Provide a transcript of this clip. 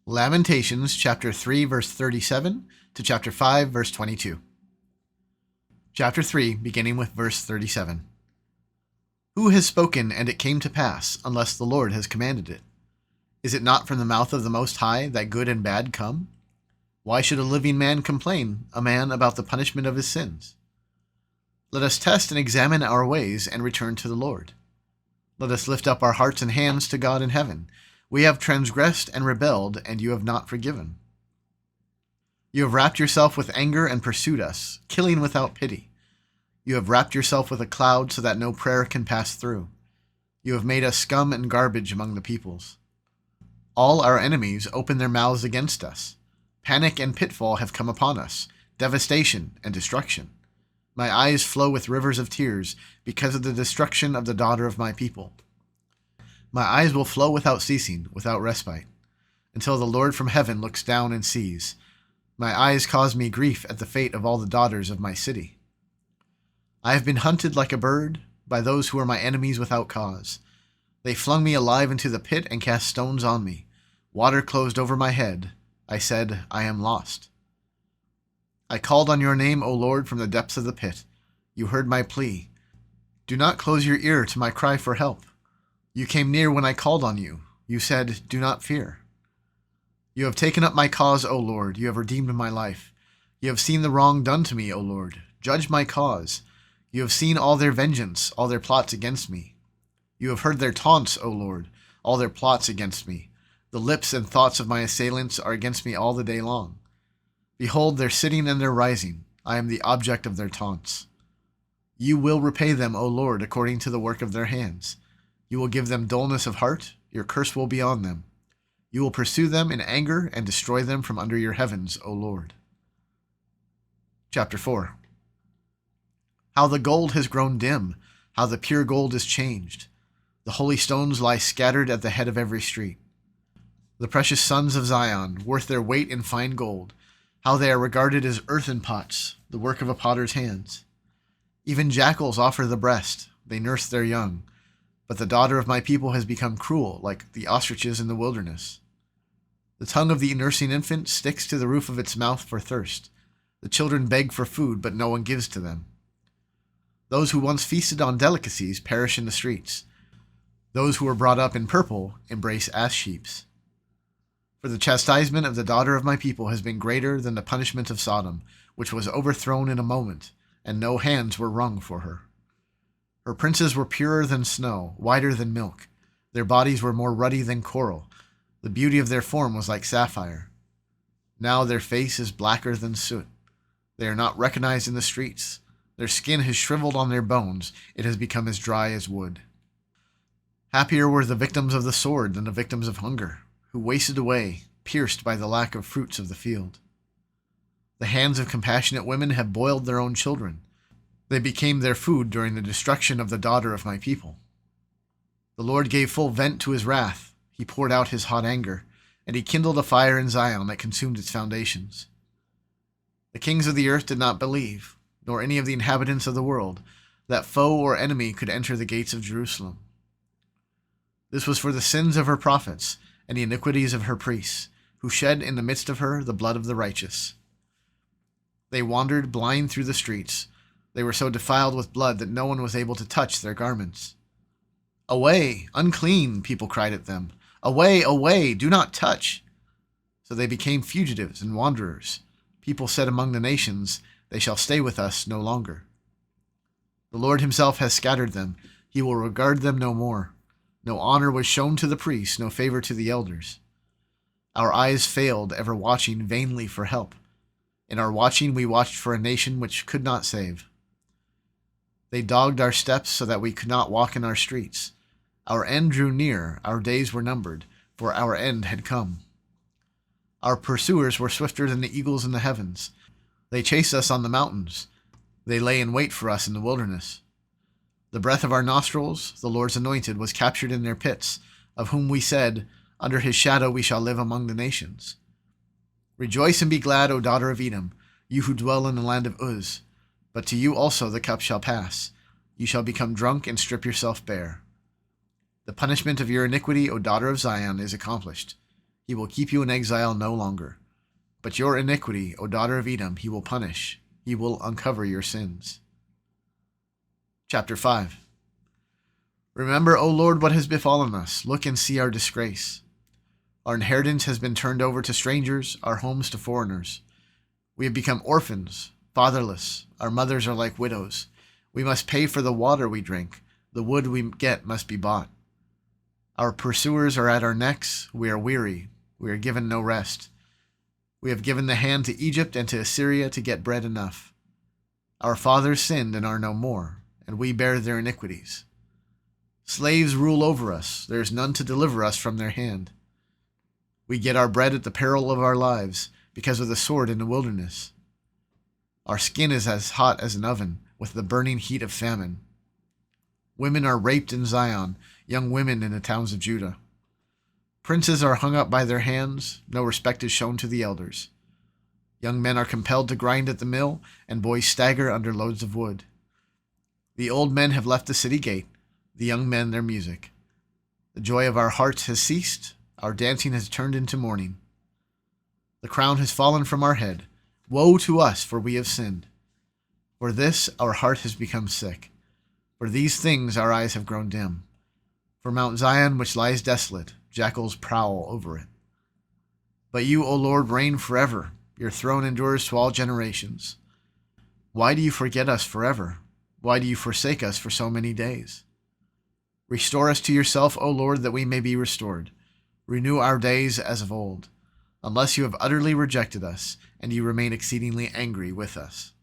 Lamentations chapter 3 verse 37 to chapter 5 verse 22. Chapter 3 beginning with verse 37. Who has spoken and it came to pass, unless the Lord has commanded it? Is it not from the mouth of the Most High that good and bad come? Why should a living man complain, a man about the punishment of his sins? Let us test and examine our ways and return to the Lord. Let us lift up our hearts and hands to God in heaven. We have transgressed and rebelled, and you have not forgiven. You have wrapped yourself with anger and pursued us, killing without pity. You have wrapped yourself with a cloud so that no prayer can pass through. You have made us scum and garbage among the peoples. All our enemies open their mouths against us. Panic and pitfall have come upon us, devastation and destruction. My eyes flow with rivers of tears because of the destruction of the daughter of my people. My eyes will flow without ceasing, without respite, until the Lord from heaven looks down and sees. My eyes cause me grief at the fate of all the daughters of my city. I have been hunted like a bird by those who are my enemies without cause. They flung me alive into the pit and cast stones on me. Water closed over my head. I said, I am lost. I called on your name, O Lord, from the depths of the pit. You heard my plea. Do not close your ear to my cry for help. You came near when I called on you. You said, do not fear. You have taken up my cause, O Lord. You have redeemed my life. You have seen the wrong done to me, O Lord. Judge my cause. You have seen all their vengeance, all their plots against me. You have heard their taunts, O Lord, all their plots against me. The lips and thoughts of my assailants are against me all the day long. Behold, their sitting and their rising. I am the object of their taunts. You will repay them, O Lord, according to the work of their hands. You will give them dullness of heart. Your curse will be on them. You will pursue them in anger and destroy them from under your heavens, O Lord. Chapter 4. How the gold has grown dim, how the pure gold is changed. The holy stones lie scattered at the head of every street. The precious sons of Zion, worth their weight in fine gold, how they are regarded as earthen pots, the work of a potter's hands. Even jackals offer the breast, they nurse their young. But the daughter of my people has become cruel, like the ostriches in the wilderness. The tongue of the nursing infant sticks to the roof of its mouth for thirst. The children beg for food, but no one gives to them. Those who once feasted on delicacies perish in the streets. Those who were brought up in purple embrace ass sheeps. For the chastisement of the daughter of my people has been greater than the punishment of Sodom, which was overthrown in a moment, and no hands were wrung for her. Her princes were purer than snow, whiter than milk. Their bodies were more ruddy than coral. The beauty of their form was like sapphire. Now their face is blacker than soot. They are not recognized in the streets. Their skin has shriveled on their bones. It has become as dry as wood. Happier were the victims of the sword than the victims of hunger, who wasted away, pierced by the lack of fruits of the field. The hands of compassionate women have boiled their own children. They became their food during the destruction of the daughter of my people. The Lord gave full vent to his wrath. He poured out his hot anger, and he kindled a fire in Zion that consumed its foundations. The kings of the earth did not believe, nor any of the inhabitants of the world, that foe or enemy could enter the gates of Jerusalem. This was for the sins of her prophets and the iniquities of her priests, who shed in the midst of her the blood of the righteous. They wandered blind through the streets. They were so defiled with blood that no one was able to touch their garments. Away, unclean, people cried at them. Away, away, do not touch. So they became fugitives and wanderers. People said among the nations, they shall stay with us no longer. The Lord himself has scattered them. He will regard them no more. No honor was shown to the priests, no favor to the elders. Our eyes failed, ever watching vainly for help. In our watching we watched for a nation which could not save. They dogged our steps so that we could not walk in our streets. Our end drew near, our days were numbered, for our end had come. Our pursuers were swifter than the eagles in the heavens. They chased us on the mountains. They lay in wait for us in the wilderness. The breath of our nostrils, the Lord's anointed, was captured in their pits, of whom we said, under his shadow we shall live among the nations. Rejoice and be glad, O daughter of Edom, you who dwell in the land of Uz. But to you also the cup shall pass. You shall become drunk and strip yourself bare. The punishment of your iniquity, O daughter of Zion, is accomplished. He will keep you in exile no longer. But your iniquity, O daughter of Edom, he will punish. He will uncover your sins. Chapter 5. Remember, O Lord, what has befallen us. Look and see our disgrace. Our inheritance has been turned over to strangers, our homes to foreigners. We have become orphans, fatherless. Our mothers are like widows. We must pay for the water we drink. The wood we get must be bought. Our pursuers are at our necks. We are weary. We are given no rest. We have given the hand to Egypt and to Assyria to get bread enough. Our fathers sinned and are no more, and we bear their iniquities. Slaves rule over us. There is none to deliver us from their hand. We get our bread at the peril of our lives, because of the sword in the wilderness. Our skin is as hot as an oven, with the burning heat of famine. Women are raped in Zion, young women in the towns of Judah. Princes are hung up by their hands, no respect is shown to the elders. Young men are compelled to grind at the mill, and boys stagger under loads of wood. The old men have left the city gate, the young men their music. The joy of our hearts has ceased, our dancing has turned into mourning. The crown has fallen from our head. Woe to us, for we have sinned. For this our heart has become sick. For these things our eyes have grown dim. For Mount Zion, which lies desolate, jackals prowl over it. But you, O Lord, reign forever. Your throne endures to all generations. Why do you forget us forever? Why do you forsake us for so many days? Restore us to yourself, O Lord, that we may be restored. Renew our days as of old, unless you have utterly rejected us, and you remain exceedingly angry with us.